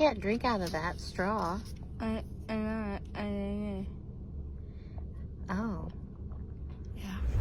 can't drink out of that straw. Oh.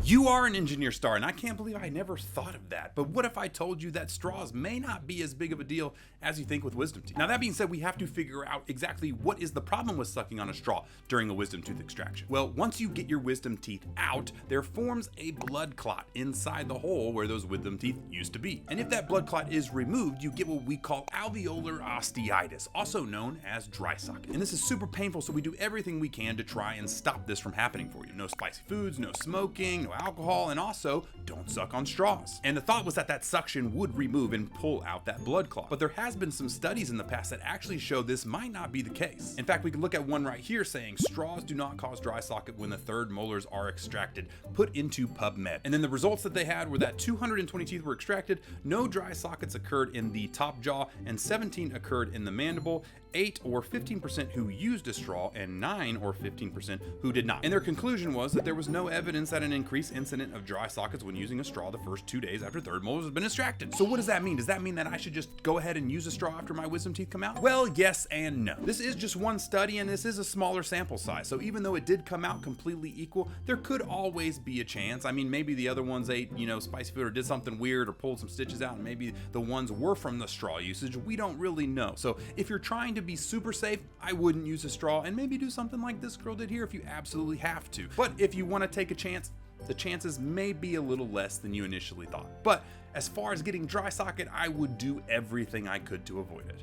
You are an engineer star, and I can't believe I never thought of that. But what if I told you that straws may not be as big of a deal as you think with wisdom teeth? Now, that being said, we have to figure out exactly what is the problem with sucking on a straw during a wisdom tooth extraction. Well, once you get your wisdom teeth out, there forms a blood clot inside the hole where those wisdom teeth used to be. And if that blood clot is removed, you get what we call alveolar osteitis, also known as dry socket. And this is super painful, so we do everything we can to try and stop this from happening for you. No spicy foods, no smoking, no alcohol, and also don't suck on straws. And the thought was that that suction would remove and pull out that blood clot. But there has been some studies in the past that actually show this might not be the case. In fact, we can look at one right here saying straws do not cause dry socket when the third molars are extracted, put into PubMed. And then the results that they had were that 220 teeth were extracted, no dry sockets occurred in the top jaw, and 17 occurred in the mandible, 8 or 15% who used a straw, and 9 or 15% who did not. And their conclusion was that there was no evidence that an increased incident of dry sockets when using a straw the first 2 days after third molars has been extracted. So what does that mean? Does that mean that I should just go ahead and use a straw after my wisdom teeth come out? Well, yes and no. This is just one study, and this is a smaller sample size. So even though it did come out completely equal, there could always be a chance. I mean, maybe the other ones ate, spicy food or did something weird or pulled some stitches out, and maybe the ones were from the straw usage. We don't really know. So if you're trying to be super safe, I wouldn't use a straw, and maybe do something like this girl did here if you absolutely have to. But if you want to take a chance, the chances may be a little less than you initially thought. But as far as getting dry socket, I would do everything I could to avoid it.